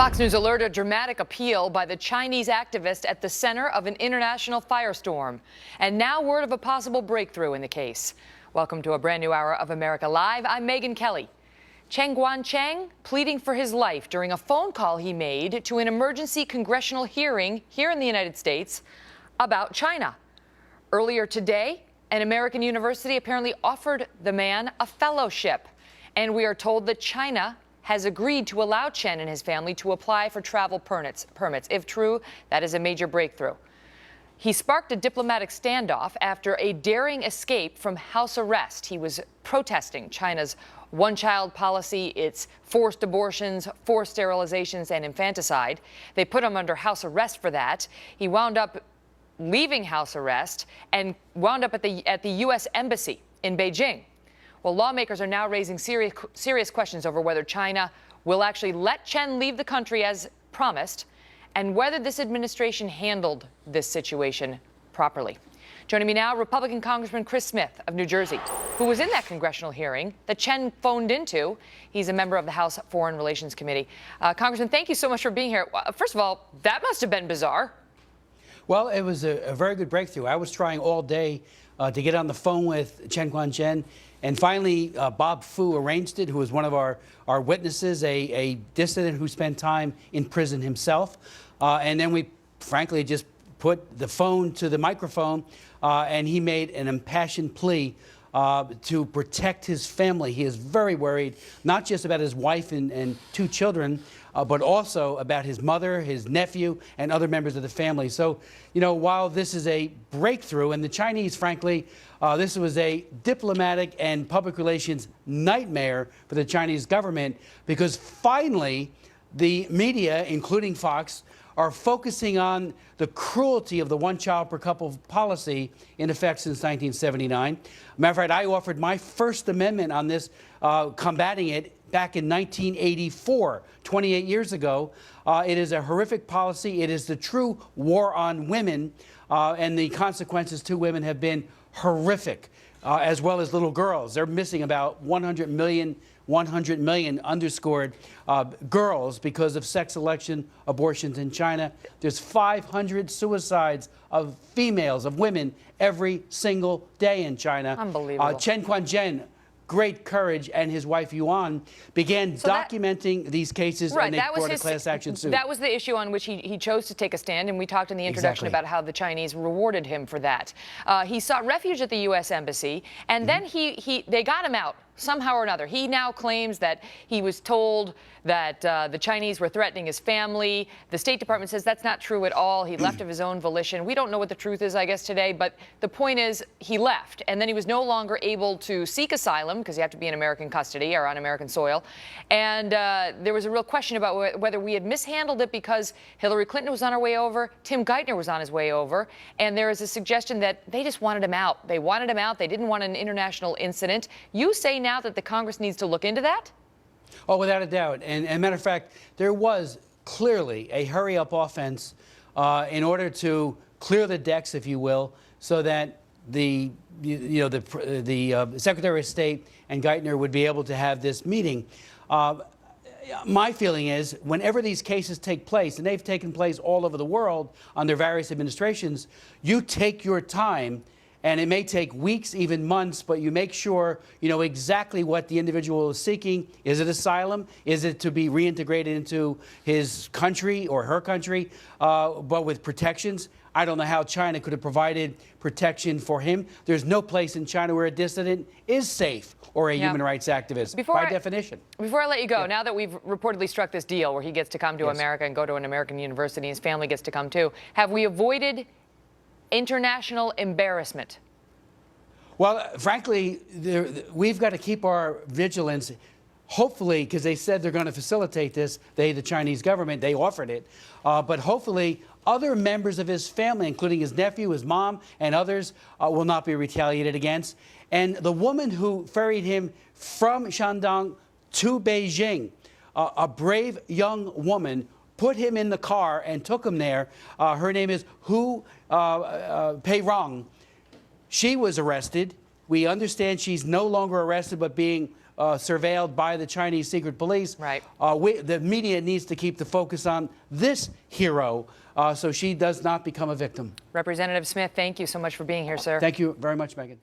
Fox News Alert: a dramatic appeal by the Chinese activist at the center of an international firestorm. And now word of a possible breakthrough in the case. Welcome to a brand new hour of America Live. I'm Megyn Kelly. Chen Guangcheng pleading for his life during a phone call he made to an emergency congressional hearing here in the United States about China. Earlier today, an American university apparently offered the man a fellowship. And we are told that China has agreed to allow Chen and his family to apply for travel permits. If true, that is a major breakthrough. He sparked a diplomatic standoff after a daring escape from house arrest. He was protesting China's one-child policy, its forced abortions, forced sterilizations, and infanticide. They put him under house arrest for that. He wound up leaving house arrest and wound up at the U.S. Embassy in Beijing. Well, lawmakers are now raising serious questions over whether China will actually let Chen leave the country as promised and whether this administration handled this situation properly. Joining me now, Republican Congressman Chris Smith of New Jersey, who was in that congressional hearing that Chen phoned into. He's a member of the House Foreign Relations Committee. Congressman, thank you so much for being here. First of all, that must have been bizarre. Well, it was a very good breakthrough. I was trying all day to get on the phone with Chen Guangcheng. And finally, Bob Fu arranged it, who was one of our witnesses, a dissident who spent time in prison himself. And then we, frankly, just put the phone to the microphone, and he made an impassioned plea to protect his family. He is very worried, not just about his wife and two children, but also about his mother, his nephew, and other members of the family. So, you know, while this is a breakthrough, and the Chinese, frankly, this was a diplomatic and public relations nightmare for the Chinese government, because finally the media, including Fox, are focusing on the cruelty of the one-child-per-couple policy in effect since 1979. Matter of fact, I offered my First Amendment on this, combating it back in 1984, 28 years ago. It is a horrific policy. It is the true war on women, and the consequences to women have been horrific, as well as little girls. They're missing about 100 million underscored girls because of sex selection abortions in China. There's 500 suicides of females, of women, every single day in China. Unbelievable. Chen Guangcheng, great courage, and his wife Yuan began documenting these cases, and they brought a class action suit. That was the issue on which he chose to take a stand, and we talked in the introduction about how the Chinese rewarded him for that. He sought refuge at the U.S. Embassy, and then they got him out somehow or another. He now claims that he was told that the Chinese were threatening his family. The State Department says that's not true at all. He left of his own volition. We don't know what the truth is, I guess, today, but the point is he left, and then he was no longer able to seek asylum because you have to be in American custody or on American soil. And there was a real question about whether we had mishandled it because Hillary Clinton was on her way over, Tim Geithner was on his way over, and there is a suggestion that they just wanted him out. They wanted him out. They didn't want an international incident. You say now that the Congress needs to look into that? Oh, without a doubt. And as a matter of fact, there was clearly a hurry-up offense in order to clear the decks, if you will, so that the Secretary of State and Geithner would be able to have this meeting. My feeling is, whenever these cases take place, and they've taken place all over the world under various administrations, you take your time. And it may take weeks, even months, but you make sure you know exactly what the individual is seeking. Is it asylum? Is it to be reintegrated into his country or her country, but with protections? I don't know how China could have provided protection for him. There's no place in China where a dissident is safe or a human rights activist, by definition. Before I let you go, now that we've reportedly struck this deal where he gets to come to America and go to an American university, his family gets to come too, have we avoided international embarrassment? Well, frankly, we've got to keep our vigilance, hopefully, because they said they're going to facilitate this, the Chinese government, they offered it, but hopefully other members of his family, including his nephew, his mom, and others, will not be retaliated against. And the woman who ferried him from Shandong to Beijing, a brave young woman, put him in the car and took him there. Her name is Hu Peirong. She was arrested. We understand she's no longer arrested but being surveilled by the Chinese secret police. Right. The media needs to keep the focus on this hero so she does not become a victim. Representative Smith, thank you so much for being here, sir. Thank you very much, Megan.